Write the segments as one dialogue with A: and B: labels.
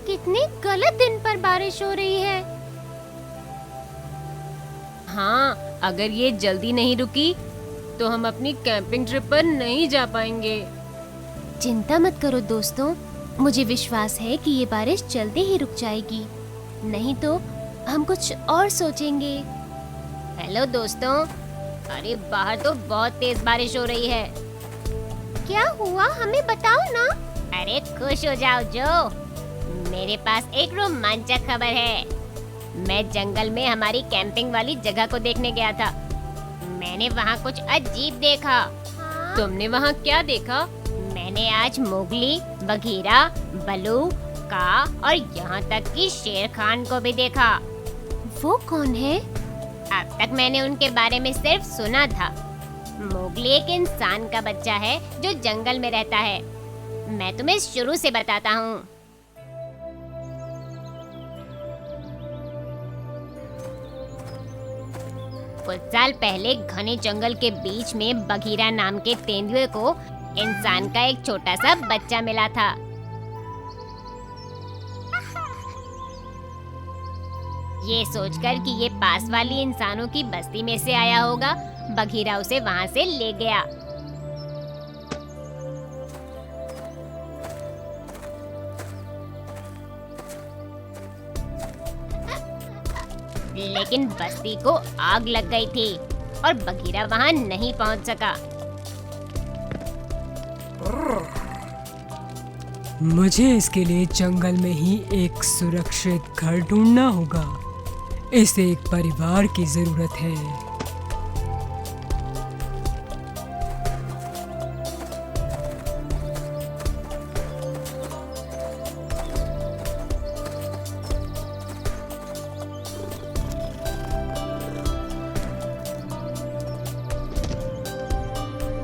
A: कितने गलत दिन पर बारिश हो रही है।
B: हाँ, अगर ये जल्दी नहीं रुकी तो हम अपनी कैंपिंग ट्रिप पर नहीं जा पाएंगे।
A: चिंता मत करो दोस्तों, मुझे विश्वास है कि ये बारिश जल्दी ही रुक जाएगी, नहीं तो हम कुछ और सोचेंगे।
B: हेलो दोस्तों, अरे बाहर तो बहुत तेज बारिश हो रही है।
A: क्या हुआ, हमें बताओ ना।
B: अरे खुश हो जाओ जो, मेरे पास एक रोमांचक खबर है। मैं जंगल में हमारी कैंपिंग वाली जगह को देखने गया था। मैंने वहाँ कुछ अजीब देखा।
A: हाँ?
B: तुमने वहाँ क्या देखा? मैंने आज मोगली, बघीरा, बलू, का और यहाँ तक कि शेर खान को भी देखा।
A: वो कौन है?
B: अब तक मैंने उनके बारे में सिर्फ सुना था। मोगली एक इंसान का बच्चा है जो जंगल में रहता है। मैं तुम्हें शुरू से बताता हूँ। कुछ साल पहले घने जंगल के बीच में बघीरा नाम के तेंदुए को इंसान का एक छोटा सा बच्चा मिला था। ये सोचकर कि ये पास वाली इंसानों की बस्ती में से आया होगा, बघीरा उसे वहाँ से ले गया। लेकिन बस्ती को आग लग गई थी और बघीरा वहाँ नहीं पहुँच सका।
C: मुझे इसके लिए जंगल में ही एक सुरक्षित घर ढूंढना होगा। इसे एक परिवार की जरूरत है।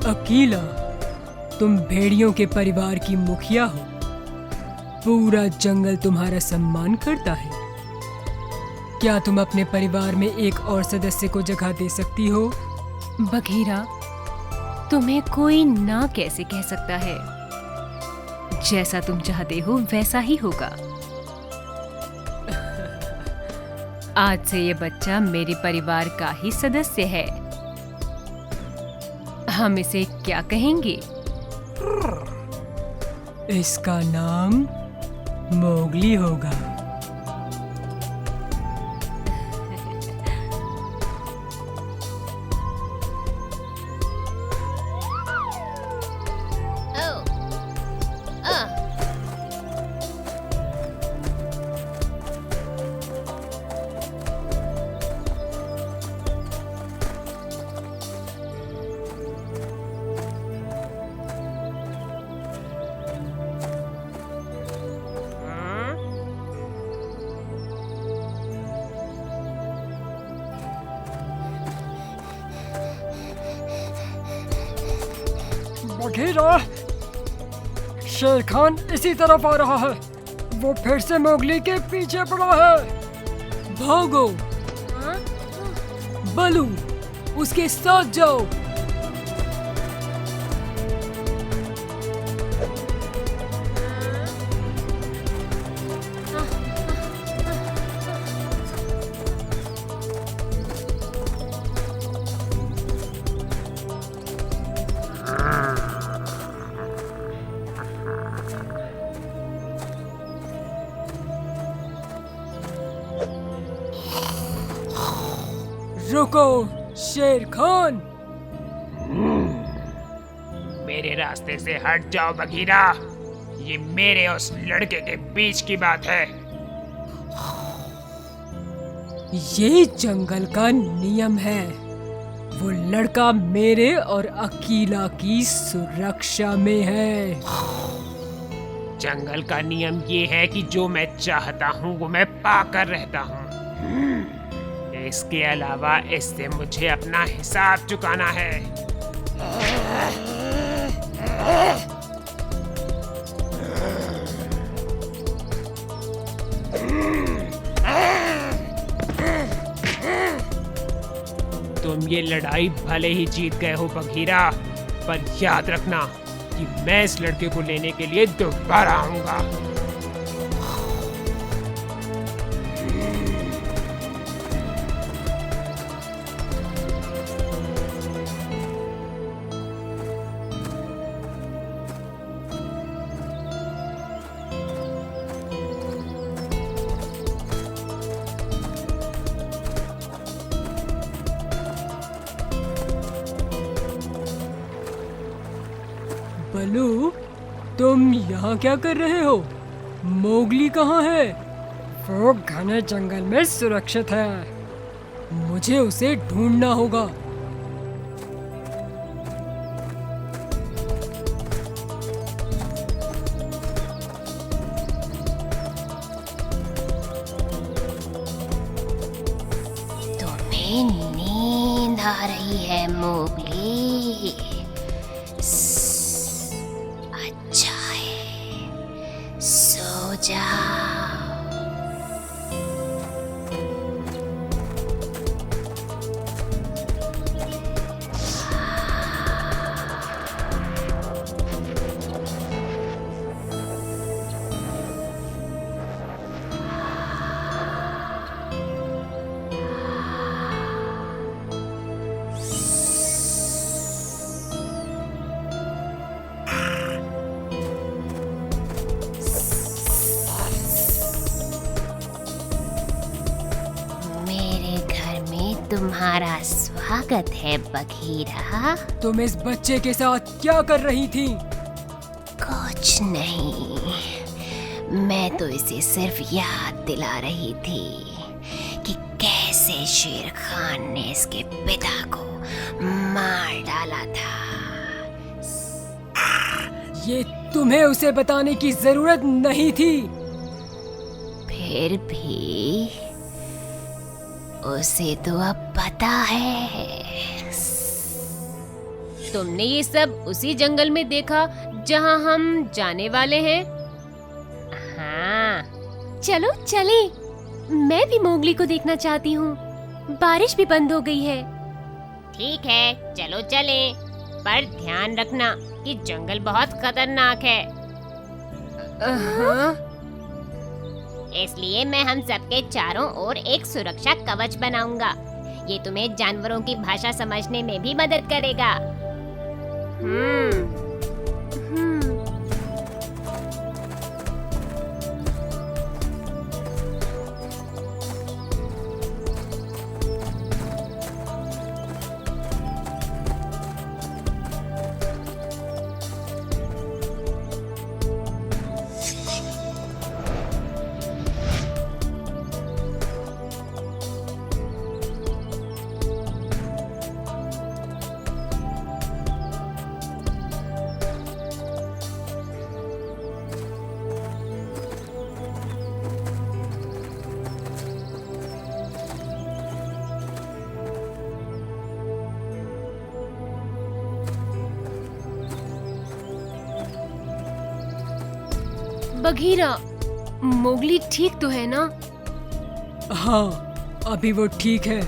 C: अकीला, तुम भेड़ियों के परिवार की मुखिया हो। पूरा जंगल तुम्हारा सम्मान करता है। क्या तुम अपने परिवार में एक और सदस्य को जगह दे सकती हो?
D: बघीरा, तुम्हें कोई ना कैसे कह सकता है। जैसा तुम चाहते हो वैसा ही होगा। आज से ये बच्चा मेरे परिवार का ही सदस्य है। हम इसे क्या कहेंगे?
C: इसका नाम मोगली होगा।
E: बघीरा, शेर खान इसी तरफ आ रहा है। वो फिर से मोगली के पीछे पड़ा है।
C: भागो! बलू, उसके साथ जाओ। रुको शेर खान!
F: मेरे रास्ते से हट जाओ बघीरा। ये मेरे उस लड़के के बीच की बात है।
C: ये जंगल का नियम है। वो लड़का मेरे और अकीला की सुरक्षा में है।
F: जंगल का नियम ये है कि जो मैं चाहता हूँ वो मैं पाकर रहता हूँ। इसके अलावा इससे मुझे अपना हिसाब चुकाना है। तुम ये लड़ाई भले ही जीत गए हो बघीरा, पर याद रखना कि मैं इस लड़के को लेने के लिए दोबारा आऊंगा।
C: बलू, तुम यहाँ क्या कर रहे हो? मोगली कहाँ है?
E: वो घने जंगल में सुरक्षित है।
C: मुझे उसे ढूंढना होगा।
B: तुम्हें नींद आ रही है मोगली। अच्छा है, सो जाओ। मेरे घर में तुम्हारा स्वागत है बघीरा।
C: तुम इस बच्चे के साथ क्या कर रही थी?
B: कुछ नहीं, मैं तो इसे सिर्फ याद दिला रही थी कि कैसे शेर खान ने इसके पिता को मार डाला था।
C: ये तुम्हें उसे बताने की जरूरत नहीं थी।
B: फिर भी उसे तो अब पता है।
D: तुमने ये सब उसी जंगल में देखा जहाँ हम जाने वाले हैं?
B: हाँ,
A: चलो चले, मैं भी मोगली को देखना चाहती हूँ। बारिश भी बंद हो गई है।
B: ठीक है, चलो चलें। पर ध्यान रखना कि जंगल बहुत खतरनाक है।
D: हाँ।
B: इसलिए मैं हम सबके चारों ओर एक सुरक्षा कवच बनाऊंगा। ये तुम्हें जानवरों की भाषा समझने में भी मदद करेगा।
A: बघीरा, मोगली ठीक तो है ना?
C: हाँ, अभी वो ठीक है।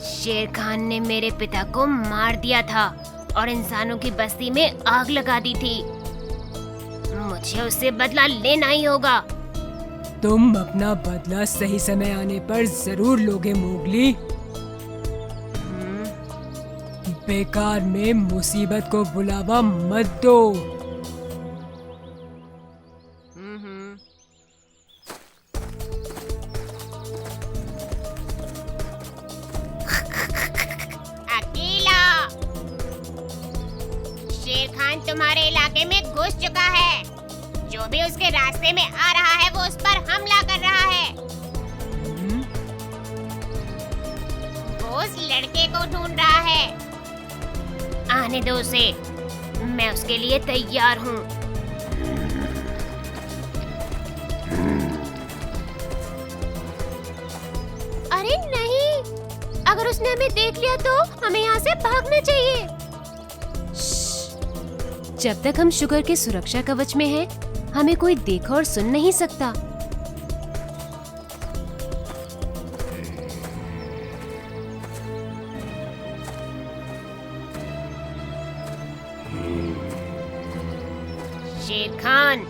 B: शेर खान ने मेरे पिता को मार दिया था और इंसानों की बस्ती में आग लगा दी थी। मुझे उससे बदला लेना ही होगा।
C: तुम अपना बदला सही समय आने पर जरूर लोगे मोगली। बेकार में मुसीबत को बुलावा मत दो।
B: अकेला शेर खान तुम्हारे इलाके में घुस चुका है। जो भी उसके रास्ते में आ रहा है वो उस पर हमला कर रहा है। वो उस लड़के को ढूंढ रहा है। आने दो उसे, मैं उसके लिए तैयार हूँ।
A: अरे नहीं, अगर उसने हमें देख लिया तो हमें यहाँ से भागना चाहिए।
D: जब तक हम शुगर के सुरक्षा कवच में हैं, हमें कोई देख और सुन नहीं सकता।
B: शेर खान,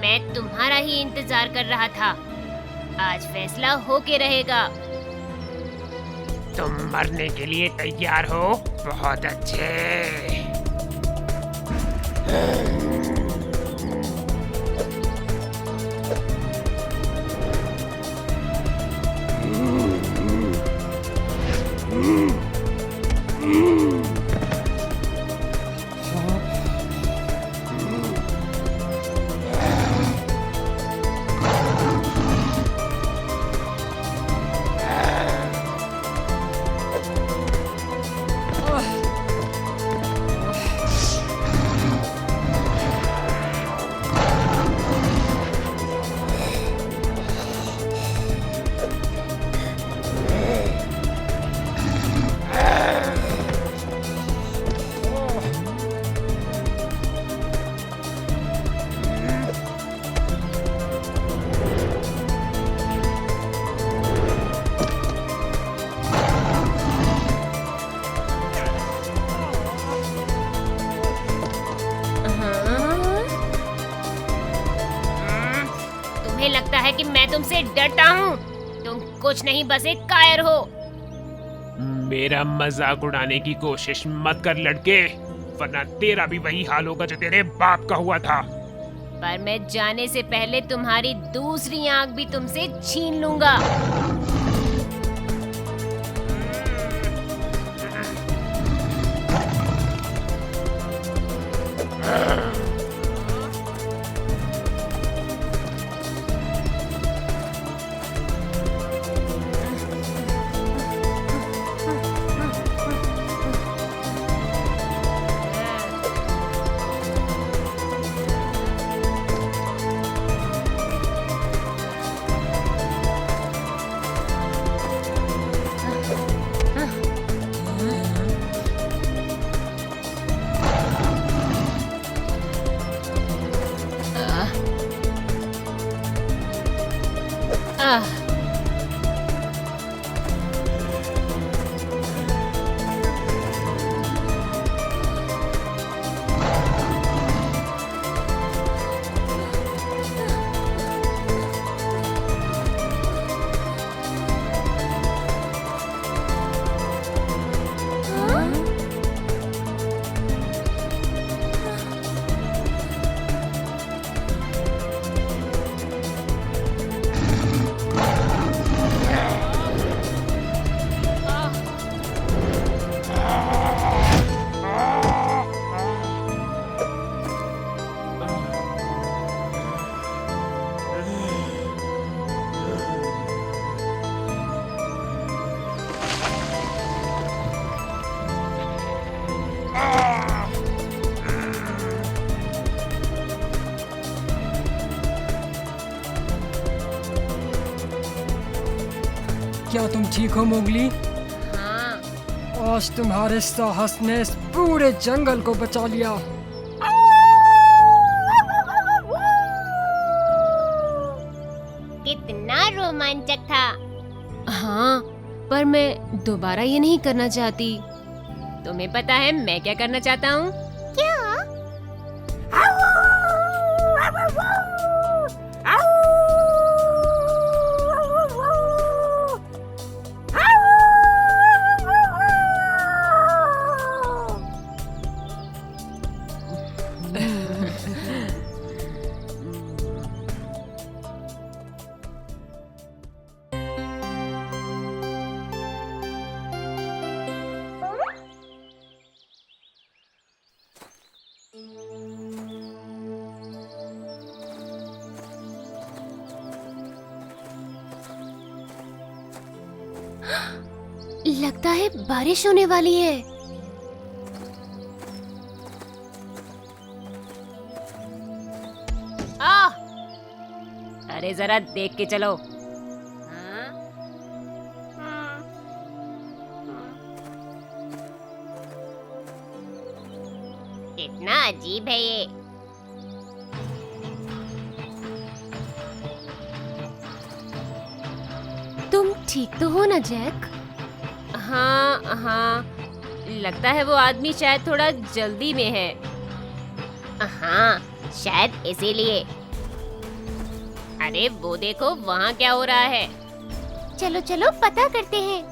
B: मैं तुम्हारा ही इंतजार कर रहा था। आज फैसला होके रहेगा।
F: तुम मरने के लिए तैयार हो? बहुत अच्छे।
B: तुम्हें लगता है कि मैं तुमसे डरता हूँ? तुम कुछ नहीं, बस एक कायर हो।
F: मेरा मजाक उड़ाने की कोशिश मत कर लड़के, वरना तेरा भी वही हाल होगा जो तेरे बाप का हुआ था।
B: पर मैं जाने से पहले तुम्हारी दूसरी आंख भी तुमसे छीन लूंगा।
E: क्या तुम ठीक हो मोगली?
B: हाँ।
E: आज तुम्हारे साहस ने इस पूरे जंगल को बचा लिया।
B: कितना रोमांचक था।
A: हाँ, पर मैं दोबारा ये नहीं करना चाहती।
B: तुम्हें पता है मैं क्या करना चाहता हूँ? क्या?
A: लगता है बारिश होने वाली है।
B: अरे जरा देख के चलो। कितना अजीब है ये।
A: तुम ठीक तो हो ना जैक?
B: हाँ हाँ, लगता है वो आदमी शायद थोड़ा जल्दी में है। हाँ, शायद इसीलिए। अरे वो देखो, वहाँ क्या हो रहा है।
A: चलो चलो पता करते हैं।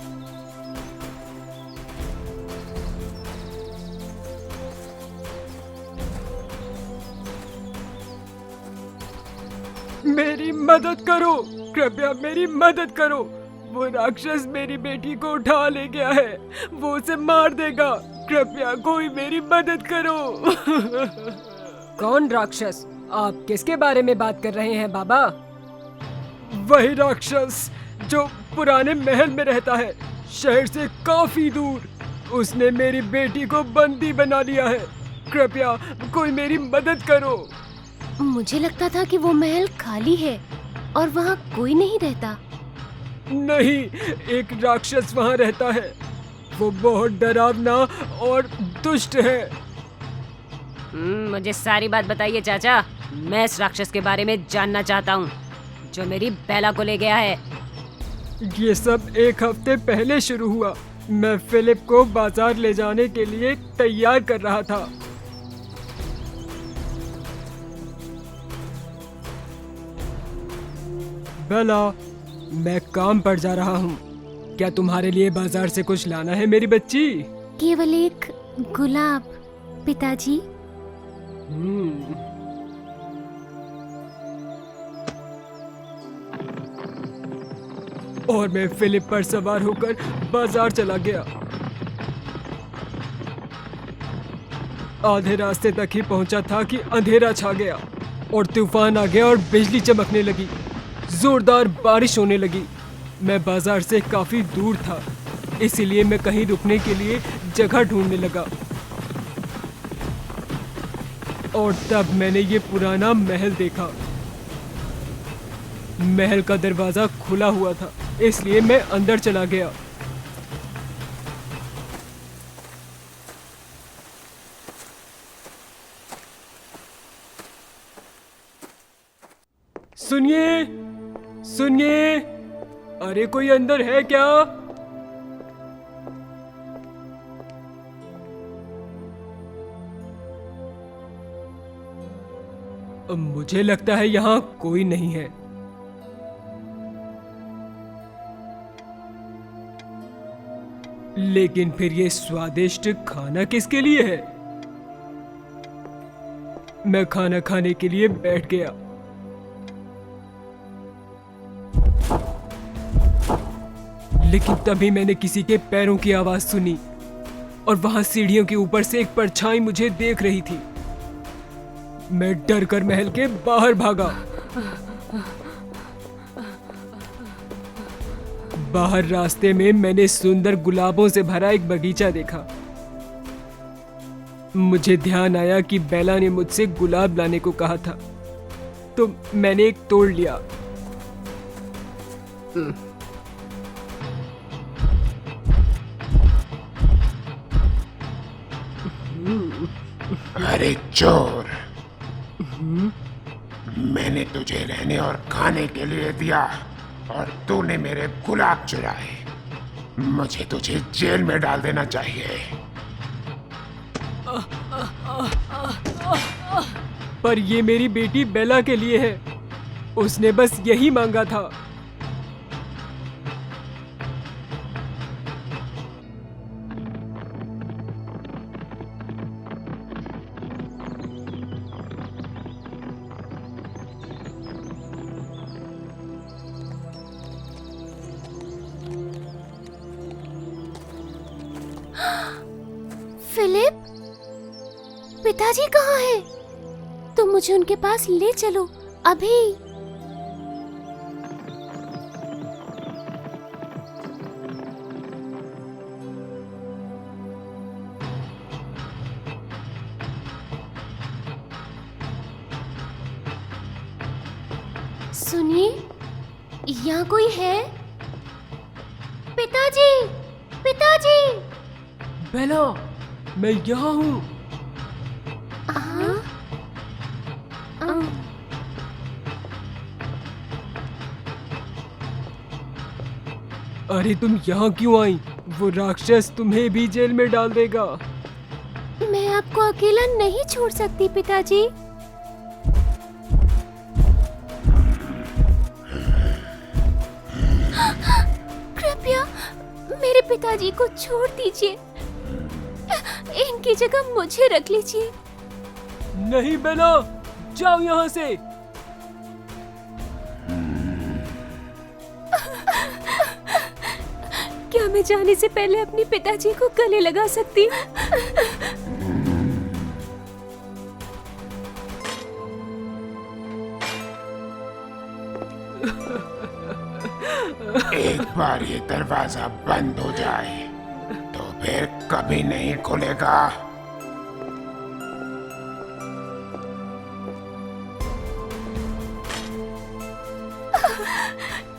E: मेरी मदद करो, कृपया मेरी मदद करो। वो राक्षस मेरी बेटी को उठा ले गया है, वो उसे मार देगा। कृपया कोई मेरी मदद करो। कौन राक्षस? आप किसके बारे में बात कर रहे हैं बाबा? वही राक्षस जो पुराने महल में रहता है, शहर से काफी दूर। उसने मेरी बेटी को बंदी बना लिया है। कृपया कोई मेरी मदद करो।
A: मुझे लगता था कि वो महल खाली है और वहाँ कोई नहीं रहता।
E: नहीं, एक राक्षस वहाँ रहता है। वो बहुत डरावना और दुष्ट है।
B: मुझे सारी बात बताइए चाचा। मैं इस राक्षस के बारे में जानना चाहता हूँ जो मेरी बेला को ले गया है।
E: ये सब एक हफ्ते पहले शुरू हुआ। मैं फिलिप को बाजार ले जाने के लिए तैयार कर रहा था। बेला, मैं काम पर जा रहा हूँ। क्या तुम्हारे लिए बाजार से कुछ लाना है मेरी बच्ची?
A: केवल एक गुलाब पिताजी।
E: और मैं फिलिप पर सवार होकर बाजार चला गया। आधे रास्ते तक ही पहुंचा था कि अंधेरा छा गया और तूफान आ गया और बिजली चमकने लगी। जोरदार बारिश होने लगी। मैं बाजार से काफी दूर था, इसीलिए मैं कहीं रुकने के लिए जगह ढूंढने लगा। और तब मैंने ये पुराना महल देखा। महल का दरवाजा खुला हुआ था, इसलिए मैं अंदर चला गया। सुनिए, सुनिए, अरे कोई अंदर है क्या? मुझे लगता है यहाँ कोई नहीं है। लेकिन फिर ये स्वादिष्ट खाना किसके लिए है? मैं खाना खाने के लिए बैठ गया। लेकिन तभी मैंने किसी के पैरों की आवाज सुनी और वहां सीढ़ियों के ऊपर से एक परछाई मुझे देख रही थी। मैं डर कर महल के बाहर भागा। बाहर रास्ते में मैंने सुंदर गुलाबों से भरा एक बगीचा देखा। मुझे ध्यान आया कि बेला ने मुझसे गुलाब लाने को कहा था, तो मैंने एक तोड़ लिया।
F: अरे चोर, मैंने तुझे रहने और खाने के लिए दिया और तूने मेरे गुलाब चुराए। मुझे तुझे जेल में डाल देना चाहिए।
E: पर ये मेरी बेटी बेला के लिए है। उसने बस यही मांगा था।
A: फिलिप, पिताजी कहाँ हैं? तुम मुझे उनके पास ले चलो अभी। सुनिए, यहाँ कोई है? पिताजी, पिताजी।
E: बेला, मैं यहाँ हूँ। अरे तुम यहाँ क्यों आई? वो राक्षस तुम्हें भी जेल में डाल देगा।
A: मैं आपको अकेला नहीं छोड़ सकती पिताजी। कृपया मेरे पिताजी को छोड़ दीजिए। इनकी जगह मुझे रख लीजिए।
E: नहीं बेला, जाओ यहाँ से।
A: क्या मैं जाने से पहले अपने पिताजी को गले लगा सकती हूँ?
F: एक बार ये दरवाजा बंद हो जाए तो फिर कभी नहीं खुलेगा।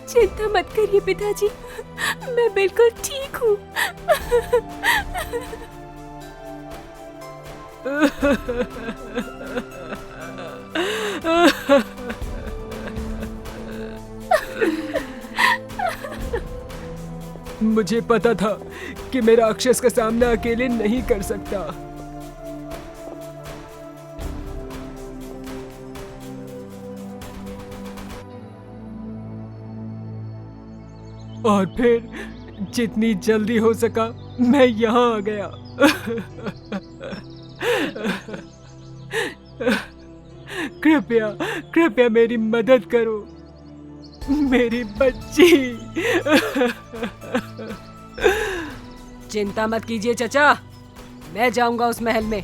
A: चिंता मत करिए पिताजी, मैं बिल्कुल ठीक हूँ।
E: मुझे पता था कि मैं राक्षस का सामना अकेले नहीं कर सकता। और फिर जितनी जल्दी हो सका मैं यहाँ आ गया। कृपया कृपया मेरी मदद करो, मेरी बच्ची। चिंता मत कीजिए चचा, मैं जाऊंगा उस महल में,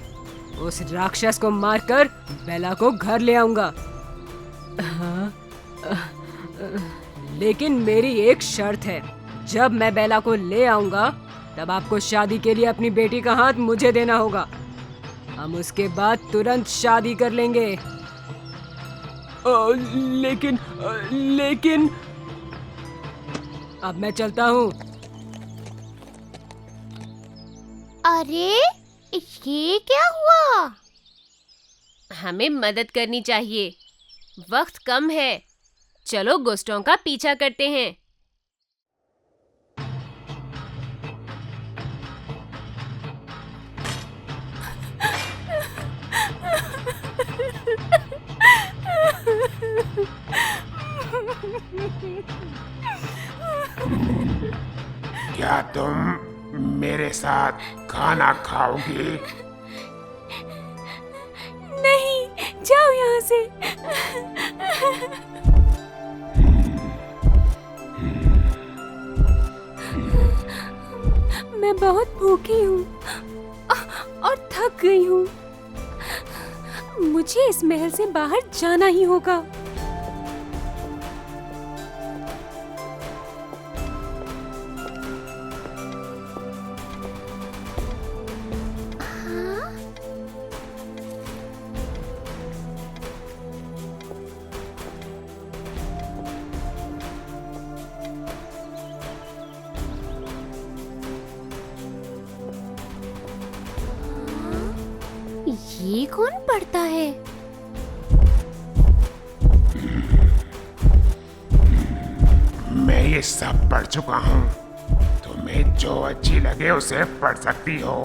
E: उस राक्षस को मारकर बेला को घर ले आऊंगा। हाँ, लेकिन मेरी एक शर्त है, जब मैं बेला को ले आऊंगा तब आपको शादी के लिए अपनी बेटी का हाथ मुझे देना होगा। हम उसके बाद तुरंत शादी कर लेंगे। लेकिन अब मैं चलता हूँ।
A: अरे ये क्या हुआ?
D: हमें मदद करनी चाहिए, वक्त कम है। चलो गुस्टों का पीछा करते हैं।
F: क्या तुम मेरे साथ खाना खाओगी?
D: नहीं, जाओ यहाँ से। मैं बहुत भूखी हूँ और थक गई हूँ। मुझे इस महल से बाहर जाना ही होगा।
A: ये कौन पढ़ता है?
F: मैं ये सब पढ़ चुका हूँ, तुम्हें जो अच्छी लगे उसे पढ़ सकती हो।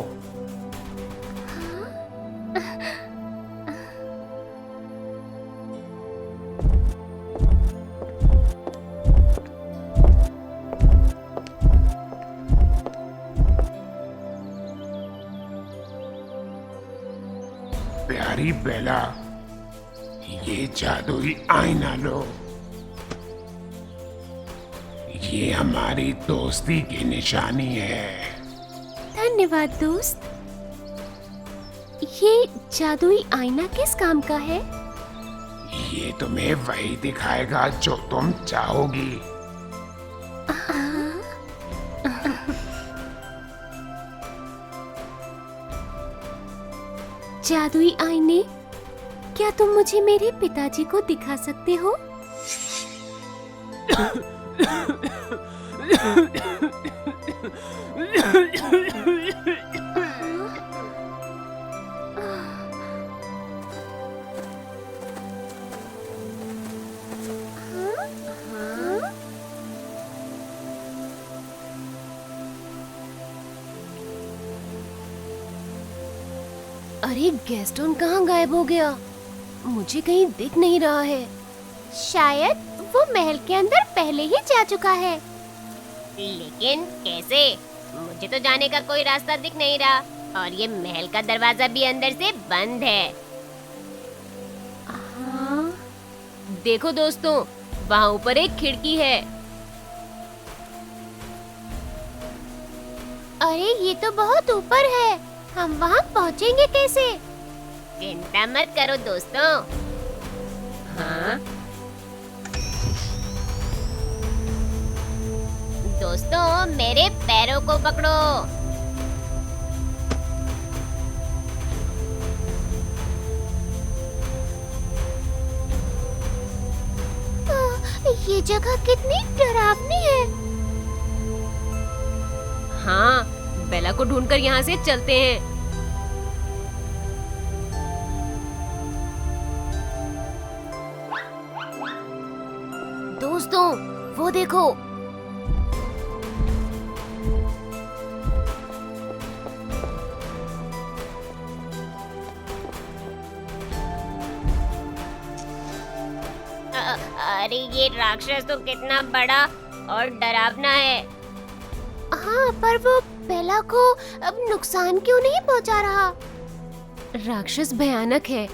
F: प्यारी बेला, ये जादुई आईना लो। ये हमारी दोस्ती की निशानी है।
A: धन्यवाद दोस्त। ये जादुई आईना किस काम का है?
F: ये तुम्हें वही दिखाएगा जो तुम चाहोगी।
A: जादुई आईने, क्या तुम मुझे मेरे पिताजी को दिखा सकते हो? अरे गैस्टोन कहाँ गायब हो गया? मुझे कहीं दिख नहीं रहा है। शायद वो महल के अंदर पहले ही जा चुका है।
B: लेकिन कैसे? मुझे तो जाने का कोई रास्ता दिख नहीं रहा, और ये महल का दरवाजा भी अंदर से बंद है।
A: हाँ?
D: देखो दोस्तों, वहाँ ऊपर एक खिड़की है।
A: अरे ये तो बहुत ऊपर है, हम वहाँ पहुँचेंगे कैसे?
B: चिंता मत करो दोस्तों।
D: हाँ?
B: दोस्तों, मेरे पैरों को पकड़ो।
A: ये जगह कितनी डरावनी है।
D: हाँ, बेला को ढूंढकर यहाँ से चलते हैं।
A: दोस्तों, वो देखो।
B: अरे ये राक्षस तो कितना बड़ा और डरावना है।
A: हाँ, पर वो बेला को अब नुकसान क्यों नहीं पहुंचा रहा?
D: राक्षस भयानक है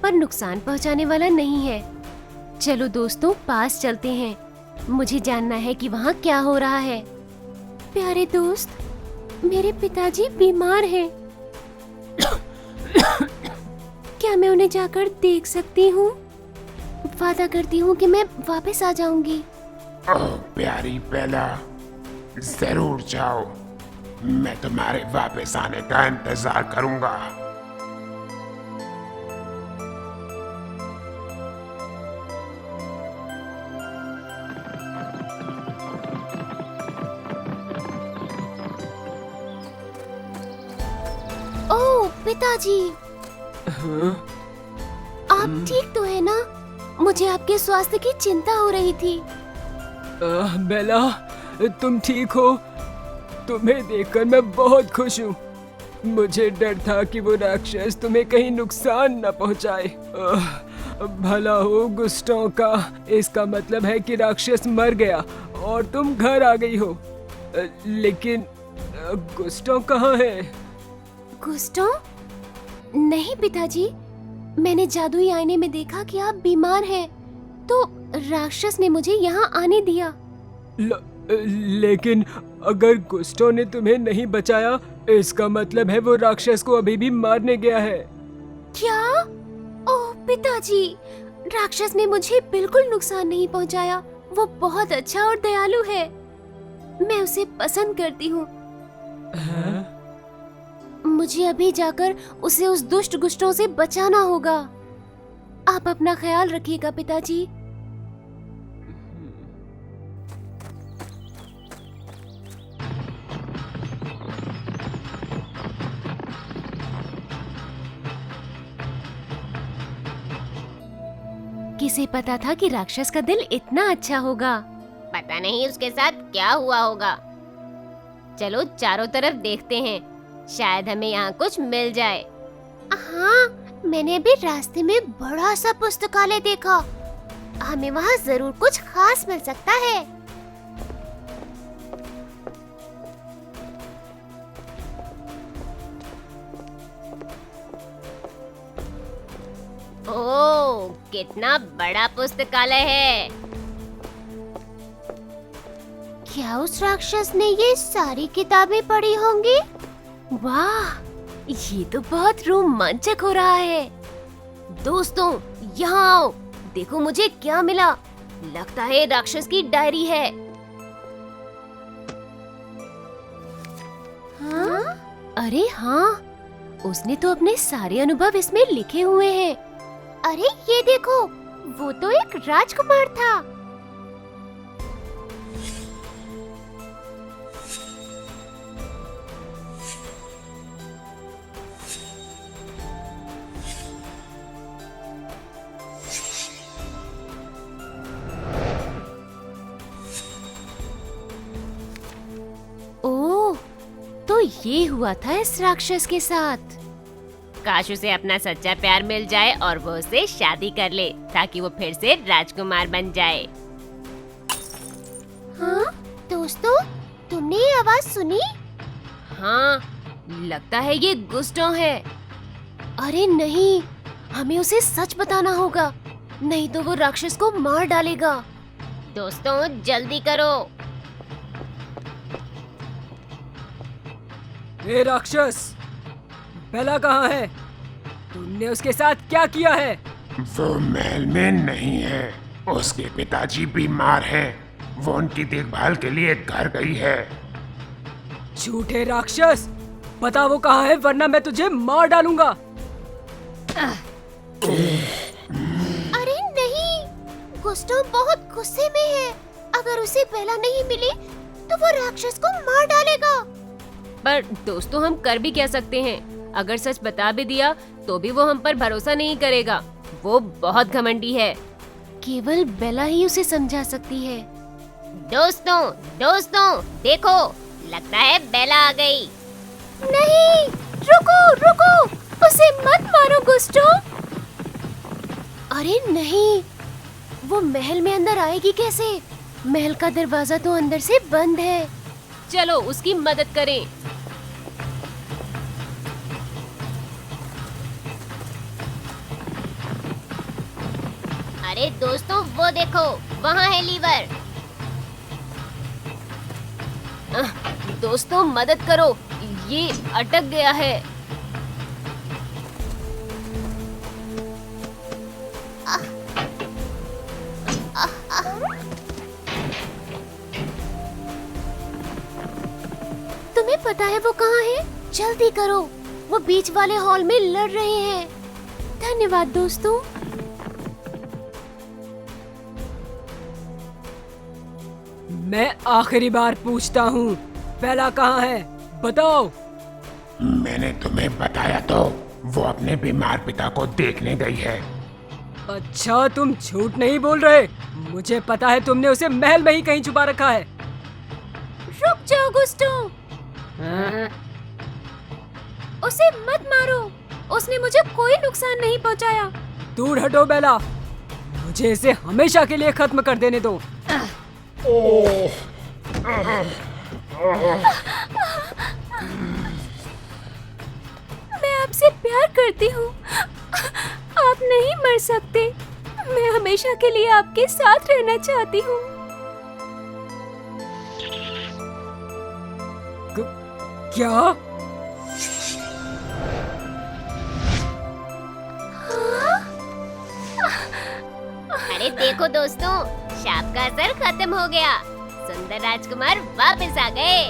D: पर नुकसान पहुंचाने वाला नहीं है। चलो दोस्तों, पास चलते हैं। मुझे जानना है कि वहाँ क्या हो रहा है।
A: प्यारे दोस्त, मेरे पिताजी बीमार हैं। क्या मैं उन्हें जाकर देख सकती हूँ? वादा करती हूँ कि मैं वापस आ जाऊंगी।
F: ओह प्यारी बेला, जरूर जाओ। मैं तुम्हारे वापस आने का इंतजार करूंगा।
A: ओह पिताजी, आप ठीक तो है ना? मुझे आपके स्वास्थ्य की चिंता हो रही थी।
E: बेला, तुम ठीक हो? तुम्हें देखकर मैं बहुत खुश हूँ। मुझे डर था कि वो राक्षस तुम्हें कहीं नुकसान न पहुँचाए। भला हो गुस्टो का। इसका मतलब है कि राक्षस मर गया और तुम घर आ गई हो। लेकिन गुस्टो कहाँ है?
A: गुस्टो? नहीं पिताजी, मैंने जादुई आईने में देखा कि आप बीमार हैं, तो राक्षस ने मुझे यहाँ आने दिया।
E: लेकिन अगर गुस्टो ने तुम्हें नहीं बचाया, इसका मतलब है वो राक्षस को अभी भी मारने गया है।
A: क्या? ओह पिताजी, राक्षस ने मुझे बिल्कुल नुकसान नहीं पहुँचाया। वो बहुत अच्छा और दयालु है। मैं उसे पसंद करती हूँ। मुझे अभी जाकर उसे उस दुष्ट गुस्टो से बचाना होगा। आप अपना ख्याल रखिएगा पिताजी।
D: किसे पता था कि राक्षस का दिल इतना अच्छा होगा।
B: पता नहीं उसके साथ क्या हुआ होगा। चलो चारों तरफ देखते हैं, शायद हमें यहाँ कुछ मिल जाए।
A: हाँ, मैंने अभी रास्ते में बड़ा सा पुस्तकालय देखा। हमें वहाँ जरूर कुछ खास मिल सकता है।
B: ओह, कितना बड़ा पुस्तकालय है।
A: क्या उस राक्षस ने ये सारी किताबें पढ़ी होंगी?
D: वाह, ये तो बहुत रोमांचक हो रहा है।
A: दोस्तों, यहाँ आओ, देखो मुझे क्या मिला। लगता है राक्षस की डायरी है। हाँ?
D: अरे हाँ, उसने तो अपने सारे अनुभव इसमें लिखे हुए हैं।
A: अरे ये देखो, वो तो एक राजकुमार था।
D: ओह, तो ये हुआ था इस राक्षस के साथ।
B: काश उसे अपना सच्चा प्यार मिल जाए और वो उससे शादी कर ले, ताकि वो फिर से राजकुमार बन जाए।
A: हाँ? दोस्तों, तुमने ये आवाज सुनी?
D: हाँ, लगता है ये गुस्टो है। अरे नहीं, हमें उसे सच बताना होगा, नहीं तो वो राक्षस को मार डालेगा।
B: दोस्तों जल्दी करो।
E: ए राक्षस, बेला कहाँ है? तुमने उसके साथ क्या किया है?
F: वो महल में नहीं है। उसके पिताजी बीमार हैं। वो उनकी देखभाल के लिए घर गई है।
E: झूठे राक्षस, बता वो कहाँ है, वरना मैं तुझे मार डालूंगा।
A: अरे नहीं, गुस्टो बहुत गुस्से में है। अगर उसे बेला नहीं मिली तो वो राक्षस को मार डालेगा।
D: पर दोस्तों, हम कर भी क्या सकते हैं? अगर सच बता भी दिया तो भी वो हम पर भरोसा नहीं करेगा। वो बहुत घमंडी है। केवल बेला ही उसे समझा सकती है।
B: दोस्तों देखो, लगता है बेला आ गई।
A: नहीं, रुको, उसे मत मारो गुस्टो।
D: अरे नहीं, वो महल में अंदर आएगी कैसे?
A: महल का दरवाजा तो अंदर से बंद है।
D: चलो उसकी मदद करें।
B: अरे दोस्तों वो देखो, वहाँ है लीवर।
D: दोस्तों मदद करो, ये अटक गया है।
A: तुम्हें पता है वो कहाँ है? जल्दी करो, वो बीच वाले हॉल में लड़ रहे हैं। धन्यवाद दोस्तों।
E: मैं आखिरी बार पूछता हूँ, बेला कहाँ है? बताओ।
F: मैंने तुम्हें बताया तो, वो अपने बीमार पिता को देखने गई है।
E: अच्छा, तुम झूठ नहीं बोल रहे। मुझे पता है तुमने उसे महल में ही कहीं छुपा रखा है।
A: रुक जाओ गुस्टो, उसे मत मारो। उसने मुझे कोई नुकसान नहीं पहुंचाया।
E: दूर हटो बेला, मुझे इसे हमेशा के लिए खत्म कर देने दो।
A: मैं आपसे प्यार करती हूँ, आप नहीं मर सकते। मैं हमेशा के लिए आपके साथ रहना चाहती हूँ।
E: क्या?
B: अरे देखो दोस्तों, शाप का असर खत्म हो गया। सुंदर राजकुमार वापस आ गए।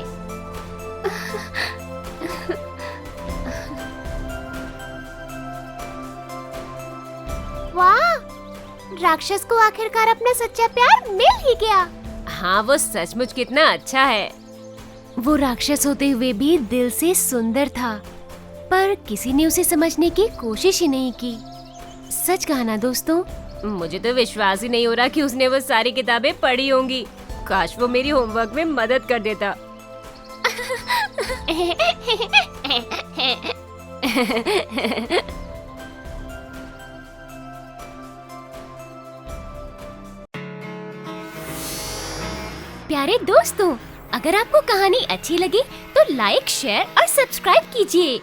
A: वाह, राक्षस को आखिरकार अपना सच्चा प्यार मिल ही गया।
D: हाँ, वो सचमुच कितना अच्छा है।
A: वो राक्षस होते हुए भी दिल से सुंदर था, पर किसी ने उसे समझने की कोशिश ही नहीं की। सच कहा ना दोस्तों?
D: मुझे तो विश्वास ही नहीं हो रहा कि उसने वो सारी किताबें पढ़ी होंगी। काश वो मेरी होमवर्क में मदद कर देता।
A: प्यारे दोस्तों, अगर आपको कहानी अच्छी लगी तो लाइक, शेयर और सब्सक्राइब कीजिए।